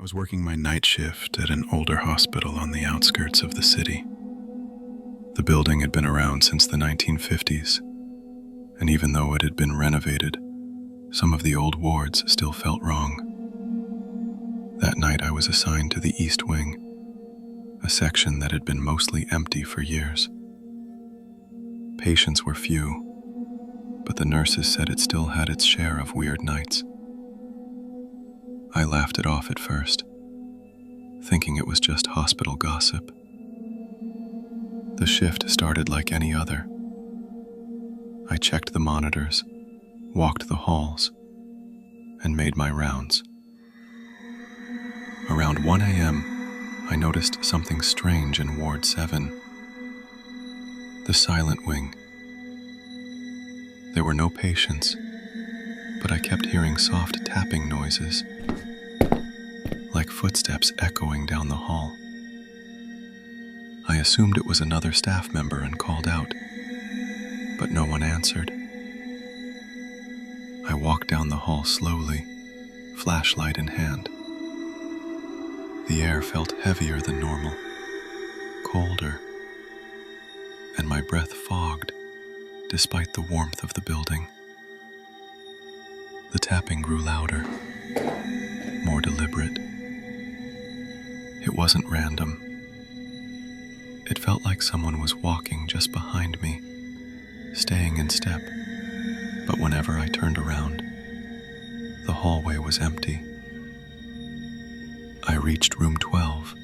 I was working my night shift at an older hospital on the outskirts of the city. The building had been around since the 1950s, and even though it had been renovated, some of the old wards still felt wrong. That night I was assigned to the East Wing, a section that had been mostly empty for years. Patients were few, but the nurses said it still had its share of weird nights. I laughed it off at first, thinking it was just hospital gossip. The shift started like any other. I checked the monitors, walked the halls, and made my rounds. Around 1 a.m., I noticed something strange in Ward 7, the silent wing. There were no patients, but I kept hearing soft tapping noises, like footsteps echoing down the hall. I assumed it was another staff member and called out, but no one answered. I walked down the hall slowly, flashlight in hand. The air felt heavier than normal, colder, and my breath fogged despite the warmth of the building. The tapping grew louder, more deliberate. It wasn't random. It felt like someone was walking just behind me, staying in step. But whenever I turned around, the hallway was empty. I reached room 12,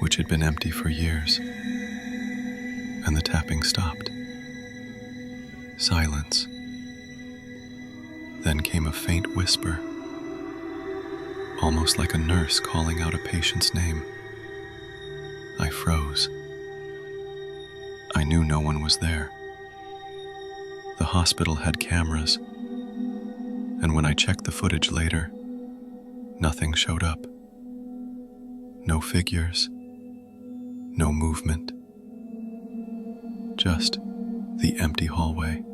which had been empty for years, and the tapping stopped. Silence. Then came a faint whisper, almost like a nurse calling out a patient's name. I froze. I knew no one was there. The hospital had cameras, and when I checked the footage later, nothing showed up. No figures, no movement, just the empty hallway.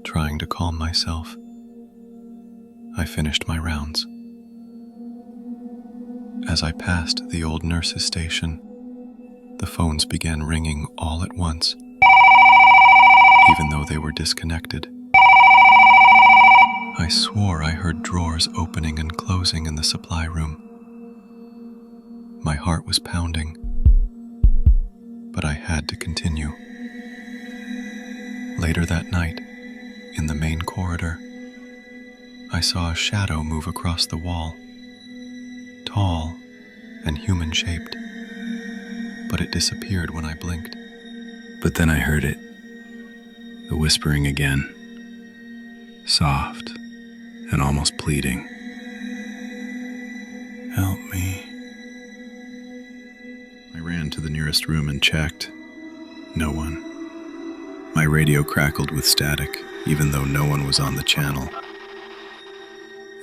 Trying to calm myself, I finished my rounds. As I passed the old nurses' station, the phones began ringing all at once, even though they were disconnected. I swore I heard drawers opening and closing in the supply room. My heart was pounding, but I had to continue. Later that night, in the main corridor, I saw a shadow move across the wall, tall and human-shaped, but it disappeared when I blinked. But then I heard it, the whispering again, soft and almost pleading. "Help me." I ran to the nearest room and checked. No one. My radio crackled with static, even though no one was on the channel.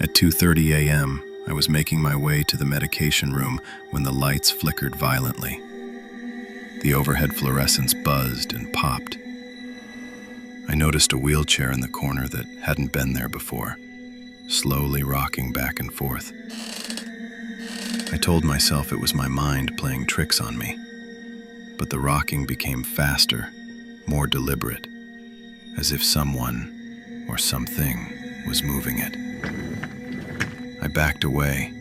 At 2:30 a.m., I was making my way to the medication room when the lights flickered violently. The overhead fluorescents buzzed and popped. I noticed a wheelchair in the corner that hadn't been there before, slowly rocking back and forth. I told myself it was my mind playing tricks on me, but the rocking became faster, more deliberate, as if someone or something was moving it. I backed away,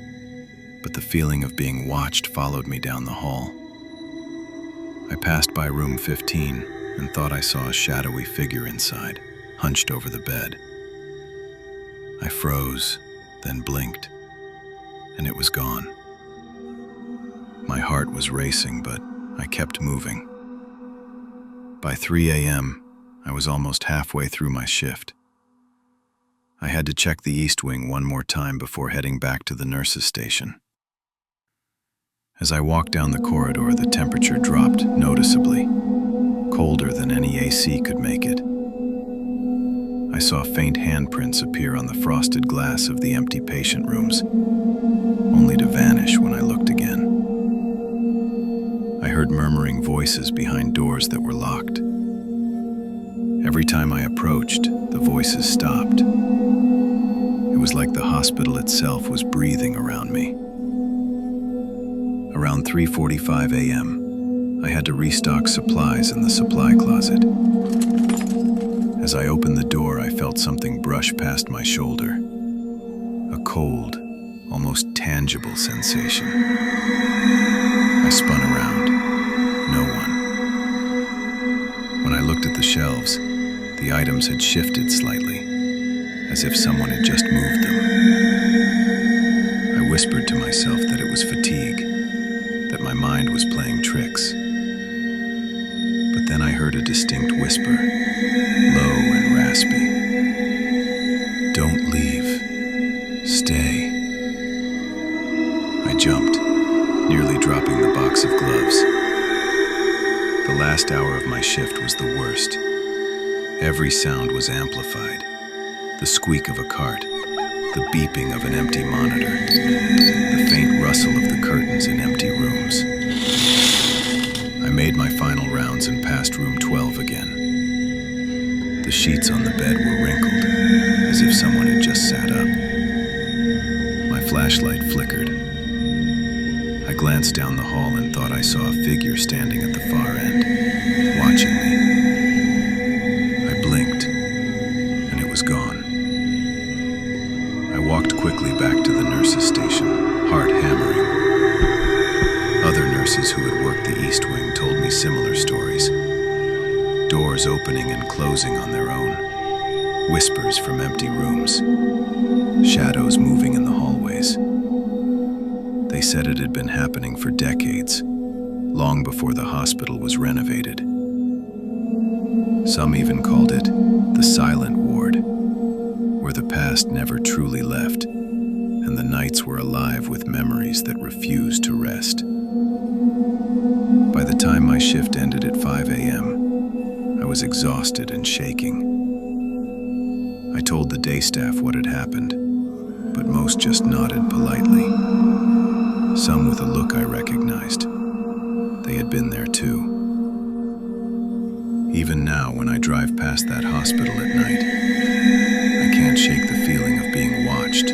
but the feeling of being watched followed me down the hall. I passed by room 15 and thought I saw a shadowy figure inside, hunched over the bed. I froze, then blinked, and it was gone. My heart was racing, but I kept moving. By 3 a.m., I was almost halfway through my shift. I had to check the East Wing one more time before heading back to the nurses' station. As I walked down the corridor, the temperature dropped noticeably, colder than any AC could make it. I saw faint handprints appear on the frosted glass of the empty patient rooms, only to vanish when I looked again. I heard murmuring voices behind doors that were locked. Every time I approached, the voices stopped. It It was like the hospital itself was breathing around me. Around 3:45 a.m., I had to restock supplies in the supply closet. As I opened the door, I felt something brush past my shoulder. A cold, almost tangible sensation. I spun around. No one. When I looked at the shelves, the items had shifted slightly, as if someone had just moved them. I whispered to myself that it was fatigue, that my mind was playing tricks. But then I heard a distinct whisper, low and raspy. "Don't leave. Stay." I jumped, nearly dropping the box of gloves. The last hour of my shift was the worst. Every sound was amplified. The squeak of a cart, the beeping of an empty monitor, the faint rustle of the curtains in empty rooms. I made my final rounds and passed room 12 again. The sheets on the bed were wrinkled, as if someone had just sat up. My flashlight flickered. I glanced down the hall and thought I saw a figure standing at the far end, watching me. I blinked, and it was gone. I walked quickly back to the nurse's station, heart hammering. Other nurses who had worked the East Wing told me similar stories. Doors opening and closing on their own. Whispers from empty rooms. Shadows moving in the hallways. They said it had been happening for decades, long before the hospital was renovated. Some even called it the silent ward, where the past never truly left, and the nights were alive with memories that refused to rest. By the time my shift ended at 5 a.m., I was exhausted and shaking. I told the day staff what had happened, but most just nodded politely. Some with a look I recognized. They had been there too. Even now, when I drive past that hospital at night, I can't shake the feeling of being watched,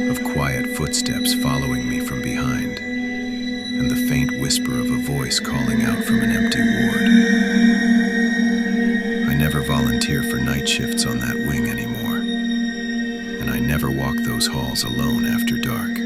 of quiet footsteps following me from behind, and the faint whisper of a voice calling out from an empty ward. I never volunteer for night shifts on that wing anymore, and I never walk those halls alone after dark.